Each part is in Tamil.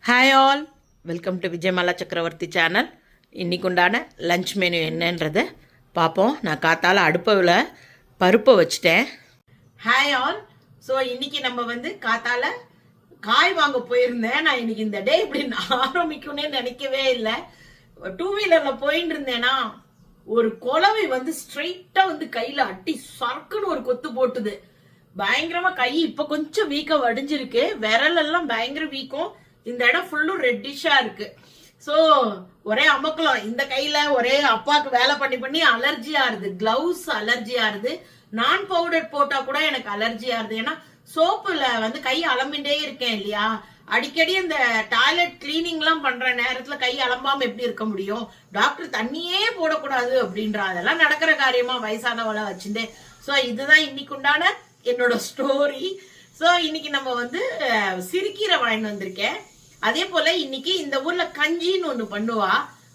Hi all, welcome to Vijayamala சக்கரவர்த்தி சேனல். இன்றைக்கு உண்டான லஞ்ச் மெனு என்னன்றதை பார்ப்போம். நான் காத்தால் அடுப்பில் பருப்பை வச்சுட்டேன். ஹாய் ஆல், ஸோ இன்றைக்கி நம்ம காத்தால் காய் வாங்க போயிருந்தேன். நான் இன்றைக்கி இந்த டே இப்படி ஆரம்பிக்கும்னே நினைக்கவே இல்லை. 2 வீலரில் போயின்னு இருந்தேன்னா ஒரு குலவை ஸ்ட்ரைட்டாக கையில் அட்டி சர்க்குன்னு ஒரு கொத்து போட்டுது. பயங்கரமா கை இப்ப கொஞ்சம் வீக்க வடிஞ்சிருக்கு. விரல் எல்லாம் பயங்கர வீக்கம். இந்த இடம் ஃபுல்லும் ரெட்டிஷா இருக்கு. சோ ஒரே அமக்கலாம். இந்த கையில ஒரே அப்பாக்கு வேலை பண்ணி பண்ணி அலர்ஜி ஆறுது. கிளவுஸ் அலர்ஜி ஆறுது. நான் பவுடர் போட்டா கூட எனக்கு அலர்ஜி ஆறுது. ஏன்னா சோப்புல கை அலம்பிண்டே இருக்கேன் இல்லையா. அடிக்கடி இந்த டாய்லெட் கிளீனிங் எல்லாம் பண்ற நேரத்துல கை அலம்பாம எப்படி இருக்க முடியும்? டாக்டர் தண்ணியே போடக்கூடாது அப்படின்ற, அதெல்லாம் நடக்கிற காரியமா வயசானவளை வச்சுட்டு. சோ இதுதான் இன்னைக்கு உண்டான என்னோட ஸ்டோரி. சோ இன்னைக்கு நம்ம சிறுகீரை வாங்கிட்டு வந்திருக்கேன். அதே போல இன்னைக்கு இந்த ஊர்ல கஞ்சின்னு ஒண்ணு பண்ணுவா,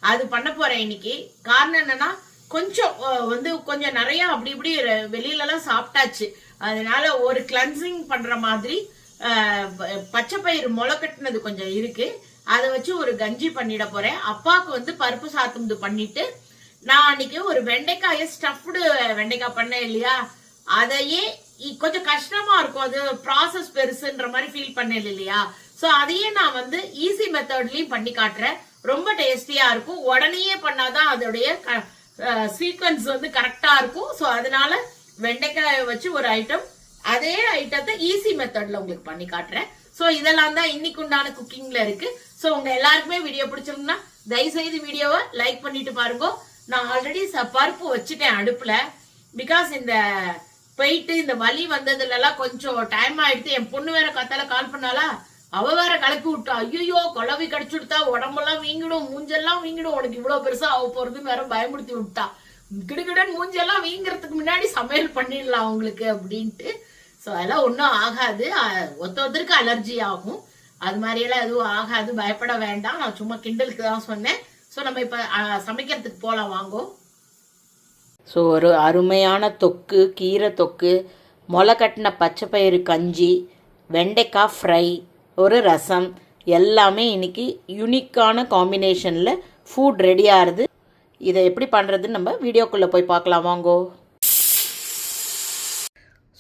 அது பண்ண போறேன் இன்னைக்கு. காரணம் என்னன்னா கொஞ்சம் நிறைய அப்படி இப்படி வெளியில எல்லாம் சாப்பிட்டாச்சு. அதனால ஒரு கிளன்சிங் பண்ற மாதிரி பச்சை பயிறு முளை கட்டினது கொஞ்சம் இருக்கு. அதை வச்சு ஒரு கஞ்சி பண்ணிட போறேன். அப்பாவுக்கு பருப்பு சாத்தும் பண்ணிட்டு, நான் அன்னைக்கு ஒரு வெண்டைக்காய ஸ்டஃப்டு வெண்டைக்காய் பண்ணேன் இல்லையா, அதையே கொஞ்சம் கஷ்டமா இருக்கும், அது ப்ராசஸ் பெருசுன்ற மாதிரி ஃபீல் பண்ணல இல்லையா. சோ அதையே நான் ஈஸி மெத்தட்லயும் பண்ணி காட்டுறேன். ரொம்ப டேஸ்டியா இருக்கும். உடனே பண்ணாதான் அதோடைய சீக்வன்ஸ் கரெக்டா இருக்கும். சோ அதனால வெண்டைக்காய வச்சு ஒரு ஐட்டம், அதே ஐட்டத்தை ஈஸி மெத்தட்ல உங்களுக்கு பண்ணி காட்டுறேன். சோ இதெல்லாம் தான் இன்னைக்கு உண்டான குக்கிங்ல இருக்கு. சோ உங்க எல்லாருக்குமே வீடியோ பிடிச்சிருந்தா தயவுசெய்து வீடியோவை லைக் பண்ணிட்டு பாருங்க. நான் ஆல்ரெடி பருப்பு வச்சுட்டேன் அடுப்புல. பிகாஸ் இந்த போயிட்டு இந்த வலி வந்ததுல எல்லாம் கொஞ்சம் டைம் ஆயிடுத்து. என் பொண்ணு வேற கத்தால கால் பண்ணாலா, அவ வேற கலக்கி விட்டா. ஐயோ குழவி கடிச்சுடுத்தா, உடம்பெல்லாம் வீங்கிடும், மூஞ்செல்லாம் வீங்கிடும், உனக்கு இவ்வளவு பெருசா ஆக போறதுன்னு வேற பயமுடுத்தி விட்டா. கிடுகிடன் மூஞ்செல்லாம் வீங்கிறதுக்கு முன்னாடி சமையல் பண்ணிடலாம் உங்களுக்கு அப்படின்ட்டு. சோ அதெல்லாம் ஒன்றும் ஆகாது. ஒருத்தருக்கு அலர்ஜி ஆகும், அது மாதிரி எல்லாம் எதுவும் ஆகாது, பயப்பட வேண்டாம். நான் சும்மா கிண்டலுக்கு தான் சொன்னேன். சோ நம்ம இப்ப சமைக்கிறதுக்கு போலாம் வாங்கோ. ஸோ ஒரு அருமையான தொக்கு, கீரை தொக்கு, முளை கட்டின பச்சை பயிறு கஞ்சி, வெண்டைக்காய் ஃப்ரை, ஒரு ரசம், எல்லாமே இன்னைக்கு யூனிக்கான காம்பினேஷனில் ஃபுட் ரெடி ஆகுது. இதை எப்படி பண்ணுறதுன்னு நம்ம வீடியோக்குள்ளே போய் பார்க்கலாம் வாங்கோ.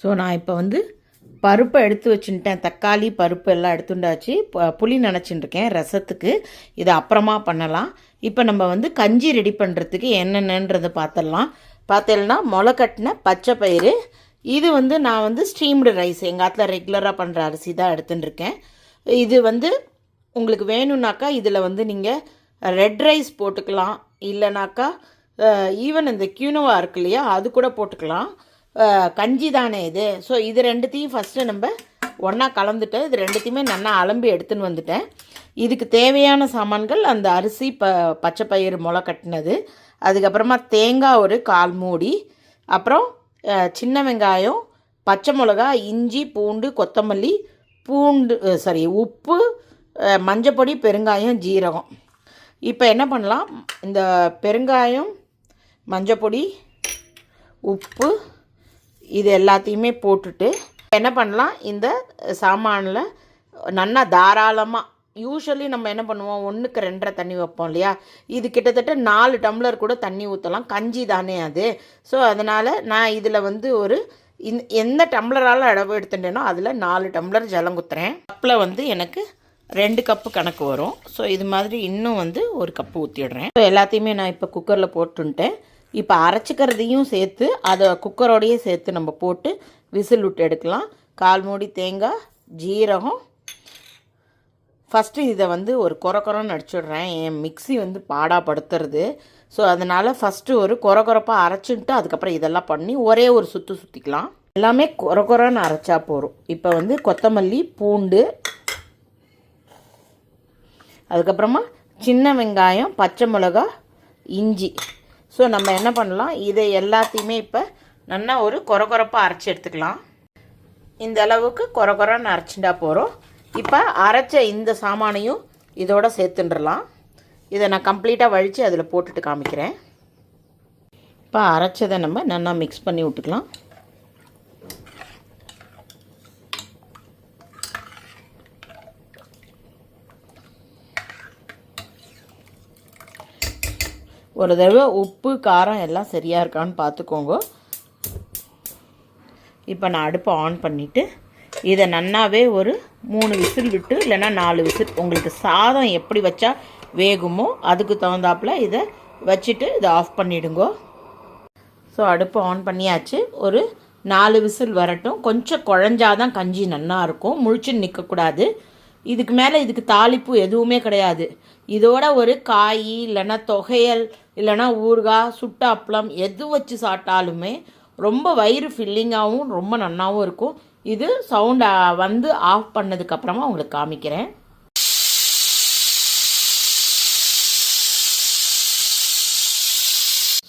ஸோ நான் இப்போ பருப்பை எடுத்து வச்சுட்டேன். தக்காளி பருப்பு எல்லாம் எடுத்துட்டாச்சு. புளி நினச்சிட்டுருக்கேன் ரசத்துக்கு. இதை அப்புறமா பண்ணலாம். இப்போ நம்ம கஞ்சி ரெடி பண்ணுறதுக்கு என்னென்னன்றதை பார்த்தேன்னா முளை கட்டின பச்சை பயிறு. இது நான் ஸ்டீம்டு ரைஸ், எங்கள் ஆத்தில் ரெகுலராக பண்ணுற அரிசி தான் எடுத்துட்டுருக்கேன். இது உங்களுக்கு வேணும்னாக்கா இதில் நீங்கள் ரெட் ரைஸ் போட்டுக்கலாம். இல்லைனாக்கா ஈவன் இந்த கியூனோவா இருக்கு இல்லையா, அது கூட போட்டுக்கலாம். கஞ்சி தானே இது. ஸோ இது ரெண்டுத்தையும் ஃபஸ்ட்டு நம்ம ஒன்றா கலந்துட்டு இது ரெண்டுத்தையுமே நல்லா அலம்பி எடுத்துன்னு வந்துட்டேன். இதுக்கு தேவையான சாமான்கள் அந்த அரிசி பச்சை பயிறு முளை கட்டினது, அதுக்கப்புறமா தேங்காய் ஒரு 1/4 மூடி, அப்புறம் சின்ன வெங்காயம், பச்சை மிளகா, இஞ்சி, பூண்டு, கொத்தமல்லி, உப்பு, மஞ்சப்பொடி, பெருங்காயம், ஜீரகம். இப்போ என்ன பண்ணலாம், இந்த பெருங்காயம், மஞ்சப்பொடி, உப்பு இது எல்லாத்தையுமே போட்டுட்டு என்ன பண்ணலாம், இந்த சாமானில் நல்லா தாராளமாக, யூஸ்வலி நம்ம என்ன பண்ணுவோம் 1க்கு 2.5 தண்ணி வைப்போம் இல்லையா, இது கிட்டத்தட்ட 4 டம்ளர் கூட தண்ணி ஊற்றலாம். கஞ்சி தானே அது. ஸோ அதனால் நான் இதில் ஒரு எந்த டம்ளரால் அளவு எடுத்துட்டேனோ அதில் 4 டம்ளர் ஜலம் ஊற்றுறேன். கப்பில் எனக்கு 2 கப்பு கணக்கு வரும். ஸோ இது மாதிரி இன்னும் 1 கப்பு ஊற்றிடுறேன். ஸோ எல்லாத்தையுமே நான் இப்போ குக்கரில் போட்டுன்ட்டேன். இப்போ அரைச்சிக்கிறதையும் சேர்த்து அதை குக்கரோடையே சேர்த்து நம்ம போட்டு விசில் விட்டு எடுக்கலாம். 1/4 மூடி தேங்காய், ஜீரகம். ஃபஸ்ட்டு இதை ஒரு கொரன்னு அடிச்சுடுறேன். என் மிக்ஸி பாடாப்படுத்துறது. ஸோ அதனால் ஃபஸ்ட்டு ஒரு கொரப்பாக அரைச்சிட்டு அதுக்கப்புறம் இதெல்லாம் பண்ணி ஒரே ஒரு சுற்றிக்கலாம். எல்லாமே கொரன்னு அரைச்சா போகிறோம். இப்போ கொத்தமல்லி, பூண்டு, அதுக்கப்புறமா சின்ன வெங்காயம், பச்சை மிளகா, இஞ்சி. ஸோ நம்ம என்ன பண்ணலாம், இதை எல்லாத்தையுமே இப்போ நல்லா ஒரு கொரப்பாக அரைச்சி எடுத்துக்கலாம். இந்த அளவுக்கு கொரன்னு அரைச்சிட்டா போகிறோம். இப்போ அரைச்ச இந்த சாமானையும் இதோட சேர்த்துன்றலாம். இதை நான் கம்ப்ளீட்டாக வழித்து அதில் போட்டுட்டு காமிக்கிறேன். இப்போ அரைச்சதை நம்ம நல்லா மிக்ஸ் பண்ணி விட்டுக்கலாம். ஒரு தடவை உப்பு காரம் எல்லாம் சரியாக இருக்கான்னு பார்த்துக்கோங்க. இப்போ நான் அடுப்பை ஆன் பண்ணிவிட்டு இதை நன்னாவே ஒரு 3 விசில் விட்டு இல்லைன்னா 4 விசில் உங்களுக்கு சாதம் எப்படி வச்சா வேகுமோ அதுக்கு தகுந்தாப்பில் இதை வச்சுட்டு இதை ஆஃப் பண்ணிவிடுங்கோ. ஸோ அடுப்பை ஆன் பண்ணியாச்சு. ஒரு 4 விசில் வரட்டும். கொஞ்சம் குழஞ்சாதான் கஞ்சி நல்லா இருக்கும், முழிச்சுன்னு நிற்கக்கூடாது. இதுக்கு மேலே இதுக்கு தாளிப்பு எதுவுமே கிடையாது. இதோட ஒரு காய் இல்லைன்னா தொகையல் இல்லைன்னா ஊறுகாய் சுட்ட அப்பளம் எது வச்சு சாப்பிட்டாலுமே ரொம்ப வயிறு ஃபில்லிங்காகவும் ரொம்ப நல்லாவும் இருக்கும். இது சவுண்ட் வந்து ஆஃப் பண்ணதுக்கப்புறமா உங்களுக்கு காமிக்கிறேன்.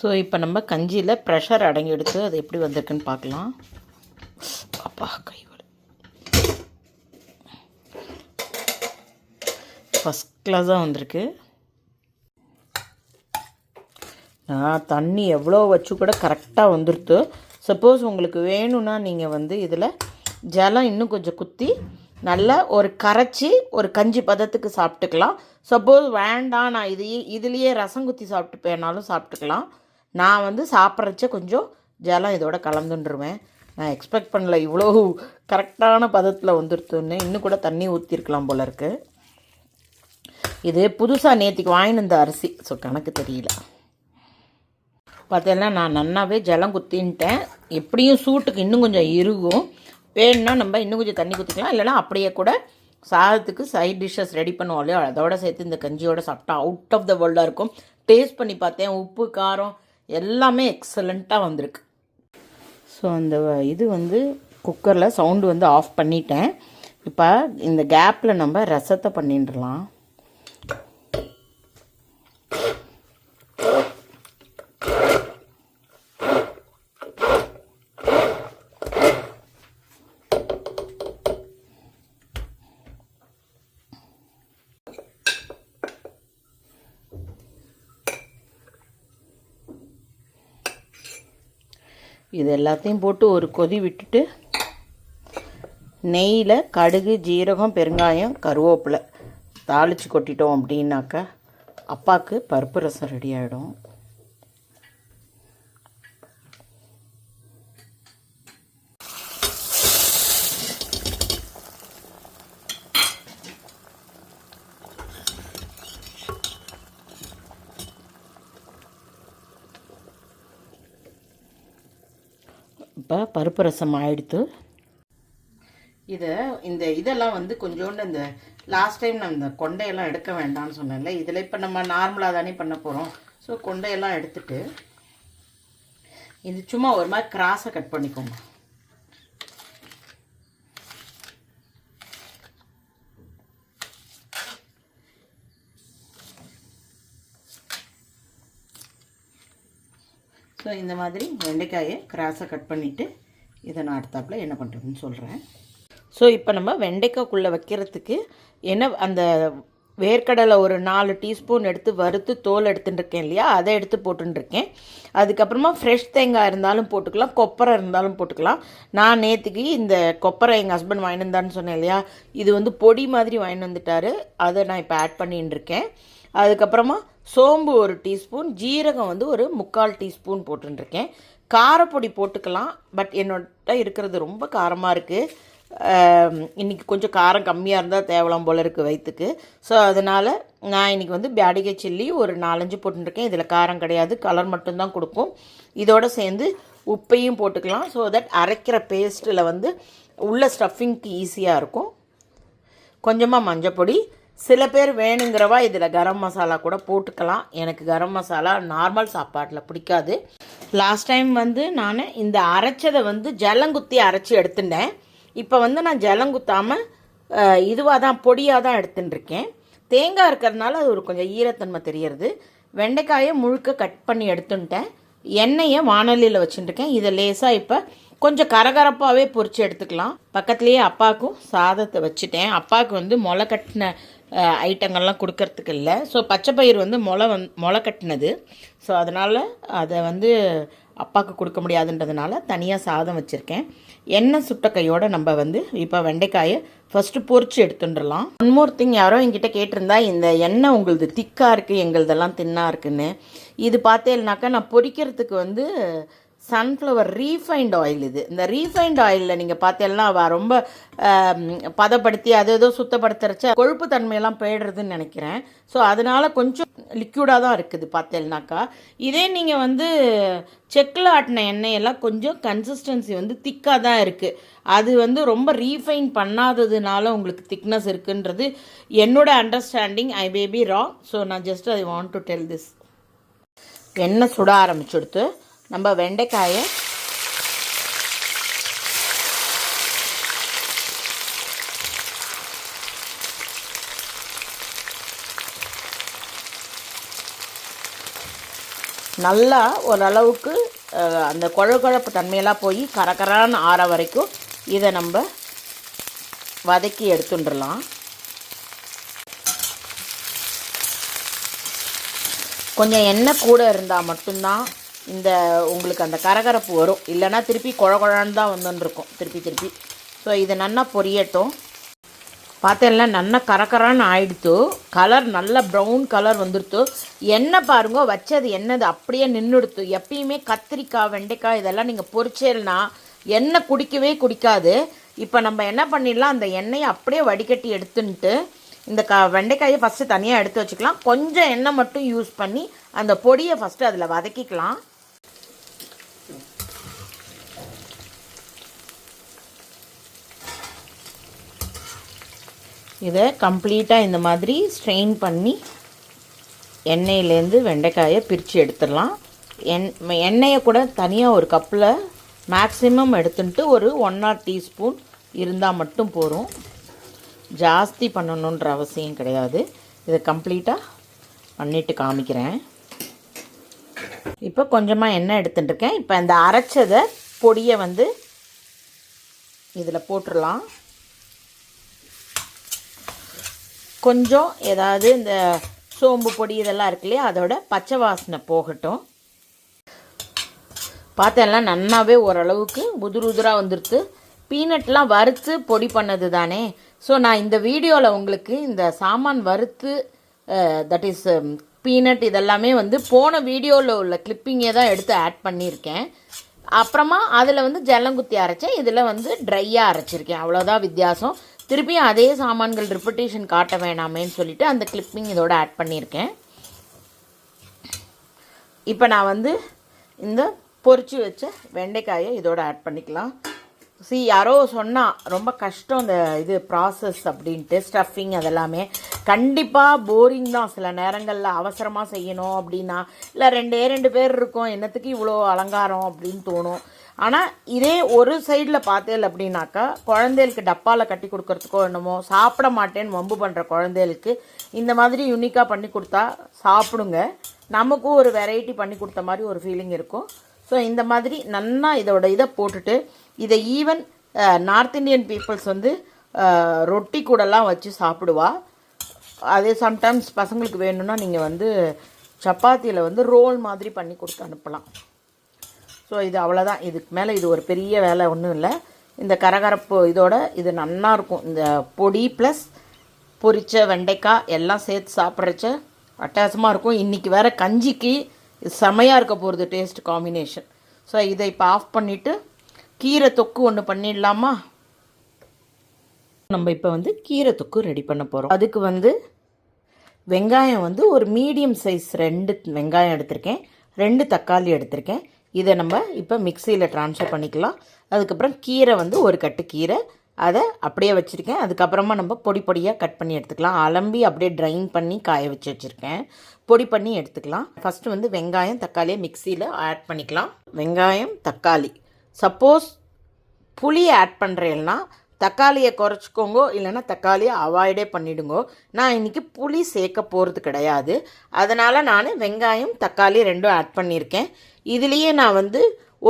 ஸோ இப்போ நம்ம கஞ்சியில் ப்ரெஷர் அடங்கி எடுத்து அது எப்படி வந்திருக்குன்னு பார்க்கலாம். அப்பா கைவலி ஃபஸ்ட் கிளாஸாக வந்திருக்கு. நான் தண்ணி எவ்வளோ வச்சு கூட கரெக்டாக வந்துடுத்து. சப்போஸ் உங்களுக்கு வேணும்னா நீங்கள் வந்து இதில் ஜலம் இன்னும் கொஞ்சம் குத்தி நல்லா ஒரு கரைச்சி ஒரு கஞ்சி பதத்துக்கு சாப்பிட்டுக்கலாம். சப்போஸ் வேண்டாம் நான் இதுலேயே ரசம் குத்தி சாப்பிட்டுப்பேனாலும் சாப்பிட்டுக்கலாம். நான் வந்து சாப்பிட்றச்ச கொஞ்சம் ஜலம் இதோட கலந்துருவேன். நான் எக்ஸ்பெக்ட் பண்ணல இவ்வளோ கரெக்டான பதத்தில் வந்துடுத்துன்னு. இன்னும் கூட தண்ணி ஊற்றிருக்கலாம் போல இருக்குது. இது புதுசாக நேற்றுக்கு வாங்கிட்டு வந்த அரிசி. ஸோ கணக்கு தெரியல. பார்த்தீங்கன்னா நான் நன்னாவே ஜலம் குத்தின்ட்டேன். எப்படியும் சூட்டுக்கு இன்னும் கொஞ்சம் இருக்கும். வேணும்னா நம்ம இன்னும் கொஞ்சம் தண்ணி குத்திக்கலாம். இல்லைனா அப்படியே கூட சாதத்துக்கு சைட் டிஷ்ஷஸ் ரெடி பண்ணுவோம் இல்லையா, அதோட சேர்த்து இந்த கஞ்சியோட சாப்பிட்டா அவுட் ஆஃப் த வேர்ல்டாக இருக்கும். டேஸ்ட் பண்ணி பார்த்தேன், உப்பு காரம் எல்லாமே எக்ஸலண்ட்டாக வந்திருக்கு. ஸோ அந்த இது வந்து குக்கரில் சவுண்டு வந்து ஆஃப் பண்ணிட்டேன். இப்போ இந்த கேப்பில் நம்ம ரசத்தை பண்ணிடலாம். இது எல்லாத்தையும் போட்டு ஒரு கொதி விட்டுட்டு நெய்யில் கடுகு ஜீரகம் பெருங்காயம் கருவேப்பிலை தாளித்து கொட்டிட்டோம் அப்படின்னாக்கா அப்பாவுக்கு பருப்பு ரசம் ரெடி ஆகிடும். இப்போ பருப்பு ரசம் ஆகிடுத்து. இதெல்லாம் வந்து கொஞ்சோண்டு இந்த லாஸ்ட் டைம் நான் இந்த கொண்டையெல்லாம் எடுக்க வேண்டாம்னு சொன்னேன்ல, இதில் இப்போ நம்ம நார்மலாக தானே பண்ண போகிறோம். ஸோ கொண்டையெல்லாம் எடுத்துட்டு இது சும்மா ஒரு மாதிரி கிராஸை கட் பண்ணிக்கோங்க. ஸோ இந்த மாதிரி வெண்டைக்காயை கிராஸை கட் பண்ணிவிட்டு இதை நான் அடுத்தாப்பில் என்ன பண்ணுறதுன்னு சொல்கிறேன். ஸோ இப்போ நம்ம வெண்டைக்காய்க்குள்ளே வைக்கிறதுக்கு என்ன அந்த வேர்க்கடலை ஒரு 4 டீஸ்பூன் எடுத்து வறுத்து தோல் எடுத்துட்டுருக்கேன் இல்லையா, அதை எடுத்து போட்டுருக்கேன். அதுக்கப்புறமா ஃப்ரெஷ் தேங்காய் இருந்தாலும் போட்டுக்கலாம், கொப்பரை இருந்தாலும் போட்டுக்கலாம். நான் நேற்றுக்கு இந்த கொப்பரை எங்கள் ஹஸ்பண்ட் வாங்கிட்டு வந்தான்னு சொன்னேன் இல்லையா, இது வந்து பொடி மாதிரி வாங்கிட்டு வந்துட்டார். அதை நான் இப்போ ஆட் பண்ணின்னு இருக்கேன். அதுக்கப்புறமா சோம்பு ஒரு டீஸ்பூன், ஜீரகம் வந்து ஒரு 3/4 டீஸ்பூன் போட்டுருக்கேன். காரப்பொடி போட்டுக்கலாம், பட் என்னோட இருக்கிறது ரொம்ப காரமாக இருக்குது. இன்றைக்கி கொஞ்சம் காரம் கம்மியாக இருந்தால் தேவலாம் போல் இருக்குது வயிற்றுக்கு. ஸோ அதனால் நான் இன்றைக்கி வந்து பேடிகை சில்லி ஒரு 4-5 போட்டுருக்கேன். இதில் காரம் கிடையாது, கலர் மட்டும்தான் கொடுக்கும். இதோடு சேர்ந்து உப்பையும் போட்டுக்கலாம். ஸோ தட் அரைக்கிற பேஸ்ட்டில் வந்து உள்ள ஸ்டஃபிங்க்கு ஈஸியாக இருக்கும். கொஞ்சமாக மஞ்சப்பொடி, சில பேர் வேணுங்கிறவா இதில் கரம் மசாலா கூட போட்டுக்கலாம். எனக்கு கரம் மசாலா நார்மல் சாப்பாட்டில் பிடிக்காது. லாஸ்ட் டைம் வந்து நான் இந்த அரைச்சதை வந்து ஜலங்குத்தி அரைச்சி எடுத்துட்டேன். இப்போ வந்து நான் ஜலங்குத்தாமல் இதுவாக தான் பொடியாக தான் எடுத்துட்டுருக்கேன். தேங்காய் இருக்கிறதுனால அது ஒரு கொஞ்சம் ஈரத்தன்மை தெரியறது. வெண்டைக்காயை முழுக்க கட் பண்ணி எடுத்துட்டேன். எண்ணெயை வானலியில் வச்சுட்டுருக்கேன். இதை லேசாக இப்போ கொஞ்சம் கரகரப்பாகவே பொரித்து எடுத்துக்கலாம். பக்கத்துலேயே அப்பாவுக்கும் சாதத்தை வச்சுட்டேன். அப்பாவுக்கு வந்து முளை கட்டின ஐட்டங்கள்லாம் கொடுக்கறதுக்கு இல்லை. ஸோ பச்சை பயிர் வந்து முளை கட்டினது. ஸோ அதனால் அதை வந்து அப்பாவுக்கு கொடுக்க முடியாதுன்றதுனால தனியாக சாதம் வச்சுருக்கேன். எண்ணெய் சுட்ட கையோடு நம்ம வந்து இப்போ வெண்டைக்காயை ஃபஸ்ட்டு பொரித்து எடுத்துட்டுலாம். ஒன் மோர் திங், யாரோ என்கிட்ட கேட்டிருந்தா இந்த எண்ணெய் உங்களது திக்காக இருக்குது, எங்களதெல்லாம் தின்னாக இருக்குன்னு. இது பார்த்தேன்னாக்கா நான் பொரிக்கிறதுக்கு வந்து சன்ஃப்ளவர் ரீஃபைண்ட் ஆயில். இந்த ரீஃபைண்ட் ஆயிலில் நீங்கள் பார்த்தேன்னா ரொம்ப பதப்படுத்தி அது ஏதோ சுத்தப்படுத்துறச்ச கொழுப்பு தன்மையெல்லாம் போயிடுறதுன்னு நினைக்கிறேன். ஸோ அதனால் கொஞ்சம் லிக்யூடாக தான் இருக்குது பார்த்தேன்னாக்கா. இதே நீங்கள் வந்து செக்கில் ஆட்டின எண்ணெயெல்லாம் கொஞ்சம் கன்சிஸ்டன்சி வந்து திக்காக தான் இருக்குது. அது வந்து ரொம்ப ரீஃபைன் பண்ணாததுனால உங்களுக்கு திக்னஸ் இருக்குன்றது என்னோட understanding. I may be wrong. So நான் just I want to tell this. எண்ணெய் சுட ஆரம்பிச்சுடுத்து நம்ம வெண்டைக்காயை நல்லா ஓரளவுக்கு அந்த குழகுழப்பு தன்மையெல்லாம் போய் கரகரான்னு ஆற வரைக்கும் இதை நம்ம வதக்கி எடுத்துட்டுலாம். கொஞ்சம் எண்ணெய் கூட இருந்தால் மட்டும்தான் இந்த உங்களுக்கு அந்த கரகரப்பு வரும். இல்லைன்னா திருப்பி குழகுழான்னு தான் வந்துருக்கும் திருப்பி. ஸோ இதை நல்லா பொரியட்டும். பார்த்தேன்னா நல்லா கரகரான்னு ஆயிடுத்து. கலர் நல்ல ப்ரௌன் கலர் வந்துடுத்து. எண்ணெய் பாருங்க வச்சது எண்ணெய் அப்படியே நின்றுடுத்து. எப்பயுமே கத்திரிக்காய் வெண்டைக்காய் இதெல்லாம் நீங்கள் பொரிச்சேன்னா எண்ணெய் குடிக்காது. இப்போ நம்ம என்ன பண்ணிடலாம், அந்த எண்ணெயை அப்படியே வடிகட்டி எடுத்துன்ட்டு இந்த வெண்டைக்காயை ஃபஸ்ட்டு தனியாக எடுத்து வச்சுக்கலாம். கொஞ்சம் எண்ணெய் மட்டும் யூஸ் பண்ணி அந்த பொடியை ஃபஸ்ட்டு அதில் வதக்கிக்கலாம். இதை கம்ப்ளீட்டாக இந்த மாதிரி ஸ்ட்ரெயின் பண்ணி எண்ணெயிலேருந்து வெண்டைக்காயை பிரித்து எடுத்துடலாம். எண்ணெயை கூட தனியாக ஒரு கப்பில் மேக்ஸிமம் எடுத்துட்டு ஒரு 1 டீஸ்பூன் இருந்தால் மட்டும் போதும். ஜாஸ்தி பண்ணணுன்ற அவசியம் கிடையாது. இதை கம்ப்ளீட்டாக பண்ணிவிட்டு காமிக்கிறேன். இப்போ கொஞ்சமாக எண்ணெய் எடுத்துட்டுருக்கேன். இப்போ இந்த அரைச்சதை பொடியை வந்து இதில் போட்டுடலாம். கொஞ்சம் ஏதாவது இந்த சோம்பு பொடி இதெல்லாம் இருக்கு இல்லையா, அதோட பச்சை வாசனை போகட்டும். பார்த்தெல்லாம் நன்னாவே ஓரளவுக்கு உதுராக வந்துடுது. பீனட்லாம் வறுத்து பொடி பண்ணது தானே. ஸோ நான் இந்த வீடியோவில் உங்களுக்கு இந்த சாமான் வறுத்து தட் இஸ் பீனட் இதெல்லாமே வந்து போன வீடியோவில் உள்ள கிளிப்பிங்கே தான் எடுத்து ஆட் பண்ணியிருக்கேன். அப்புறமா அதில் வந்து ஜல்லங்குத்தி அரைச்சேன், இதில் வந்து ட்ரையாக அரைச்சிருக்கேன். அவ்வளோதான் வித்தியாசம். திருப்பியும் அதே சாமான்கள் ரிப்பீட்டேஷன் காட்ட வேணாமேன்னு சொல்லிவிட்டு அந்த கிளிப்பிங் இதோட ஆட் பண்ணியிருக்கேன். இப்போ நான் வந்து இந்த பொரிச்சு வச்ச வெண்டைக்காயை இதோட ஆட் பண்ணிக்கலாம். யாரோ சொன்னால் ரொம்ப கஷ்டம் இந்த இது ப்ராசஸ் அப்படின்ட்டு, ஸ்டஃபிங் அதெல்லாமே கண்டிப்பாக போரிங் தான். சில நேரங்களில் அவசரமாக செய்யணும் அப்படின்னா, இல்லை 2 பேர் இருக்கோம், என்னத்துக்கு இவ்வளோ அலங்காரம் அப்படின்னு தோணும். ஆனால் இதே ஒரு சைடில் பார்த்தேன் அப்படின்னாக்கா, குழந்தைகளுக்கு டப்பாவில் கட்டி கொடுக்கறதுக்கோ என்னமோ சாப்பிட மாட்டேன்னு வம்பு பண்ணுற குழந்தைகளுக்கு இந்த மாதிரி யூனிக்காக பண்ணி கொடுத்தா சாப்பிடுங்க. நமக்கும் ஒரு வெரைட்டி பண்ணி கொடுத்த மாதிரி ஒரு ஃபீலிங் இருக்கும். ஸோ இந்த மாதிரி நல்லா இதோட இதை போட்டுட்டு இதை ஈவன் நார்த் இந்தியன் பீப்புள்ஸ் வந்து ரொட்டி கூடலாம் வச்சு சாப்பிடுவா. அதே சம்டைம்ஸ் பசங்களுக்கு வேணும்னா நீங்கள் வந்து சப்பாத்தியில் வந்து ரோல் மாதிரி பண்ணி கொடுத்து அனுப்பலாம். ஸோ இது அவ்வளோதான். இதுக்கு மேலே இது ஒரு பெரிய வேலை ஒன்றும் இல்லை. இந்த கரகரப்பு இதோட இது நல்லாயிருக்கும். இந்த பொடி ப்ளஸ் பொரிச்ச வெண்டைக்காய் எல்லாம் சேர்த்து சாப்பிட்றச்ச அட்டகாசமாக இருக்கும். இன்றைக்கி வேறு கஞ்சிக்கு செமையாக இருக்க போகிறது டேஸ்ட் காம்பினேஷன். ஸோ இதை இப்போ ஆஃப் பண்ணிவிட்டு கீரை தொக்கு ஒன்று பண்ணிடலாமா? நம்ம இப்போ வந்து கீரை தொக்கு ரெடி பண்ண போகிறோம். அதுக்கு வந்து வெங்காயம் வந்து ஒரு மீடியம் சைஸ் 2 வெங்காயம் எடுத்திருக்கேன், 2 தக்காளி எடுத்திருக்கேன். இதை நம்ம இப்போ மிக்சியில் ட்ரான்ஸ்ஃபர் பண்ணிக்கலாம். அதுக்கப்புறம் கீரை வந்து ஒரு கட்டு கீரை அதை அப்படியே வச்சுருக்கேன். அதுக்கப்புறமா நம்ம பொடி பொடியாக கட் பண்ணி எடுத்துக்கலாம். அலம்பி அப்படியே ட்ரைன் பண்ணி காய வச்சுருக்கேன். பொடி பண்ணி எடுத்துக்கலாம். ஃபஸ்ட்டு வந்து வெங்காயம் தக்காளியை மிக்சியில் ஆட் பண்ணிக்கலாம். வெங்காயம் தக்காளி, சப்போஸ் புளி ஆட் பண்ணுறேன்னா தக்காளியை குறைச்சிக்கோங்கோ, இல்லைன்னா தக்காளியை அவாய்டே பண்ணிவிடுங்கோ. நான் இன்றைக்கி புளி சேர்க்க போகிறது கிடையாது. அதனால் நான் வெங்காயம் தக்காளி 2 ஆட் பண்ணியிருக்கேன். இதுலேயே நான் வந்து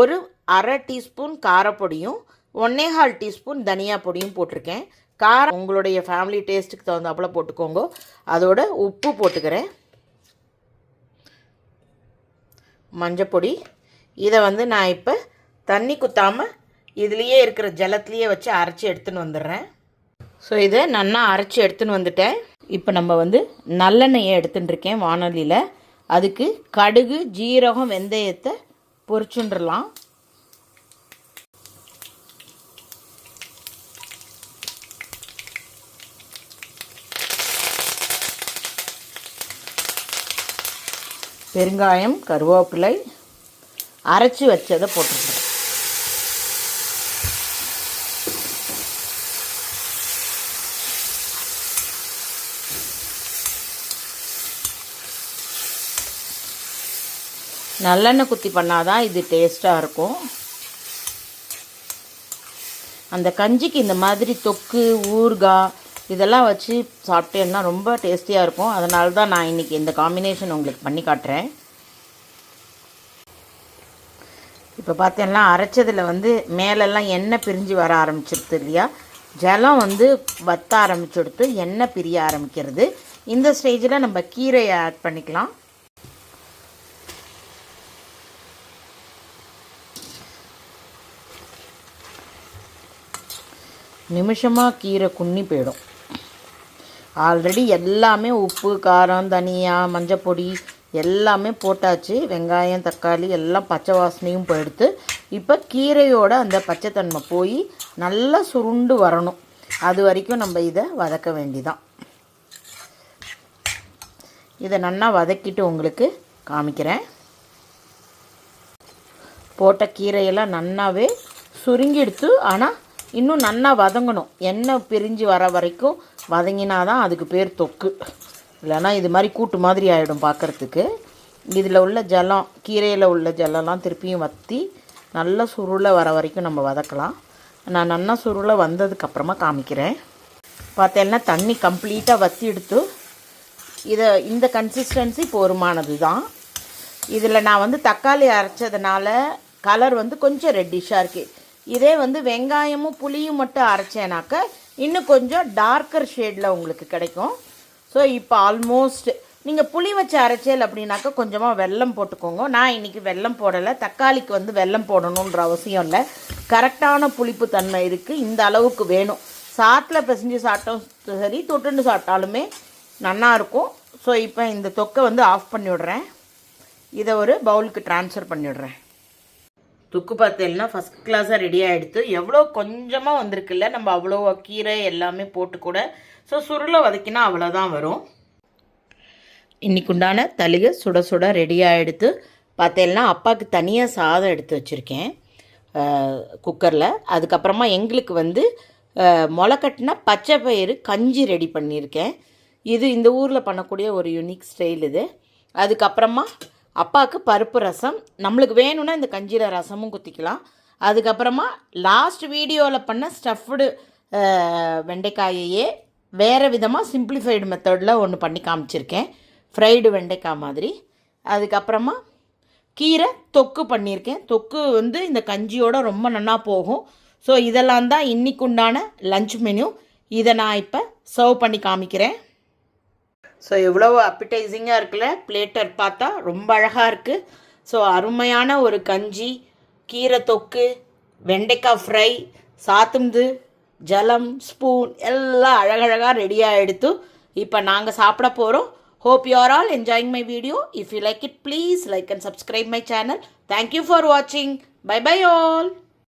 ஒரு 1/2 டீஸ்பூன் காரப்பொடியும் 1/4 டீஸ்பூன் தனியா பொடியும் போட்டிருக்கேன். காரம் உங்களுடைய ஃபேமிலி டேஸ்ட்டுக்கு தகுந்தாப்புல போட்டுக்கோங்க. அதோட உப்பு போட்டுக்கிறேன், மஞ்சப்பொடி. இதை வந்து நான் இப்போ தண்ணி குத்தாமல் இதுலேயே இருக்கிற ஜலத்துலேயே வச்சு அரைச்சி எடுத்துன்னு வந்துடுறேன். ஸோ இதை நல்லா அரைச்சி எடுத்துன்னு வந்துட்டேன். இப்போ நம்ம வந்து நல்லெண்ணெயை எடுத்துன்னு இருக்கேன் வானொலியில். அதுக்கு கடுகு, ஜீரகம், வெந்தயத்தை பொரிச்சுண்டுடலாம். பெருங்காயம், கருவேப்பிலை, அரைச்சி வச்சதை போட்டுருக்கேன். நல்லெண்ணெய் குத்தி பண்ணாதான் இது டேஸ்ட்டாக இருக்கும். அந்த கஞ்சிக்கு இந்த மாதிரி தொக்கு, ஊறுகாய் இதெல்லாம் வச்சு சாப்பிட்டேன்னா ரொம்ப டேஸ்டியாக இருக்கும். அதனால தான் நான் இன்றைக்கி இந்த காம்பினேஷன் உங்களுக்கு பண்ணி காட்டுறேன். இப்போ பார்த்தேன்னா அரைச்சதில் வந்து மேலெல்லாம் எண்ணெய் பிரிஞ்சு வர ஆரம்பிச்சிருது இல்லையா, ஜலம் வந்து வற்ற ஆரம்பிச்சுடுத்து, எண்ணெய் பிரிய ஆரம்பிக்கிறது. இந்த ஸ்டேஜில் நம்ம கீரையை ஆட் பண்ணிக்கலாம். நிமிஷமாக கீரை குன்னி போயிடும். ஆல்ரெடி எல்லாமே உப்பு, காரம், தனியா, மஞ்சப்பொடி எல்லாமே போட்டாச்சு. வெங்காயம், தக்காளி எல்லாம் பச்சை வாசனையும் போயிடுத்து. இப்போ கீரையோட அந்த பச்சைத்தன்மை போய் நல்லா சுருண்டு வரணும். அது வரைக்கும் நம்ம இதை வதக்க வேண்டிதான். இதை நல்லா வதக்கிட்டு உங்களுக்கு காமிக்கிறேன். போட்ட கீரையெல்லாம் நன்னாவே சுருங்கிடுத்து. ஆனால் இன்னும் நல்லா வதங்கணும். எண்ணெய் பிரிஞ்சு வர வரைக்கும் வதங்கினா தான் அதுக்கு பேர் தொக்கு. இல்லைன்னா இது மாதிரி கூட்டு மாதிரி ஆகிடும் பார்க்குறதுக்கு. இதில் உள்ள ஜலம், கீரையில் உள்ள ஜலம்லாம் திருப்பியும் வற்றி நல்லா சுருளை வர வரைக்கும் நம்ம வதக்கலாம். நான் நல்லா சுருளை வந்ததுக்கப்புறமா காமிக்கிறேன். பார்த்தேன்னா தண்ணி கம்ப்ளீட்டாக வற்றி எடுத்து இந்த கன்சிஸ்டன்சி போதுமானது தான். இதில் நான் வந்து தக்காளி அரைச்சதுனால கலர் வந்து கொஞ்சம் ரெட்டிஷாக இருக்குது. இதே வந்து வெங்காயமும் புளியும் மட்டும் அரைச்சேனாக்க இன்னும் கொஞ்சம் டார்க்கர் ஷேடில் உங்களுக்கு கிடைக்கும். ஸோ இப்போ ஆல்மோஸ்ட் நீங்கள் புளி வச்சு அரைச்சேல் அப்படின்னாக்கா கொஞ்சமாக வெல்லம் போட்டுக்கோங்க. நான் இன்றைக்கி வெல்லம் போடலை. தக்காளிக்கு வந்து வெல்லம் போடணுன்ற அவசியம் இல்லை. கரெக்டான புளிப்பு தன்மை இருக்குது. இந்த அளவுக்கு வேணும். சாட்டில் பிசைஞ்சு சாப்பிட்டோம் சரி, தொட்டுண்டு சாப்பிட்டாலுமே நல்லாயிருக்கும். ஸோ இப்போ இந்த தொக்கை வந்து ஆஃப் பண்ணி விடுறேன். இதை ஒரு பவுலுக்கு ட்ரான்ஸ்ஃபர் பண்ணிவிடுறேன். தொக்கு பார்த்தேன்னா ஃபஸ்ட் கிளாஸாக ரெடி ஆகிடுத்து. எவ்வளோ கொஞ்சமாக வந்திருக்குல்ல, நம்ம அவ்வளோ கீரை எல்லாமே போட்டு கூட. ஸோ சுருளை வதக்கினா அவ்வளோதான் வரும். இன்றைக்கு உண்டான தளிகை சுட சுட ரெடி ஆகிடுத்து. பார்த்தேன்னா அப்பாவுக்கு தனியாக சாதம் எடுத்து வச்சுருக்கேன் குக்கரில். அதுக்கப்புறமா எங்களுக்கு வந்து முளைக்கட்டின பச்சை பயிறு கஞ்சி ரெடி பண்ணியிருக்கேன். இது இந்த ஊரில் பண்ணக்கூடிய ஒரு யூனிக் ஸ்டைல் இது. அதுக்கப்புறமா அப்பாவுக்கு பருப்பு ரசம். நம்மளுக்கு வேணும்னா இந்த கஞ்சியில் ரசமும் குத்திக்கலாம். அதுக்கப்புறமா லாஸ்ட் வீடியோவில் பண்ண ஸ்டஃப்டு வெண்டைக்காயையே வேறு விதமாக சிம்பிளிஃபைடு மெத்தடில் ஒன்று பண்ணி காமிச்சிருக்கேன், ஃப்ரைடு வெண்டைக்காய் மாதிரி. அதுக்கப்புறமா கீரை தொக்கு பண்ணியிருக்கேன். தொக்கு வந்து இந்த கஞ்சியோட ரொம்ப நல்லா போகும். ஸோ இதெல்லாம் தான் இன்றைக்கு உண்டான லஞ்ச் மெனு. இதை நான் இப்போ சர்வ் பண்ணி காமிக்கிறேன். ஸோ எவ்வளோ அப்பிடைசிங்காக இருக்குல்ல, பிளேட்டர் பார்த்தா ரொம்ப அழகாக இருக்குது. ஸோ அருமையான ஒரு கஞ்சி, கீரை தொக்கு, வெண்டைக்காய் ஃப்ரை, சாத்துந்து, ஜலம், ஸ்பூன் எல்லாம் அழகழகாக ரெடியாக எடுத்து இப்போ நாங்கள் சாப்பிட போகிறோம். Hope you are all enjoying my video. If you like it, please like and subscribe my channel. Thank you for watching. Bye bye all.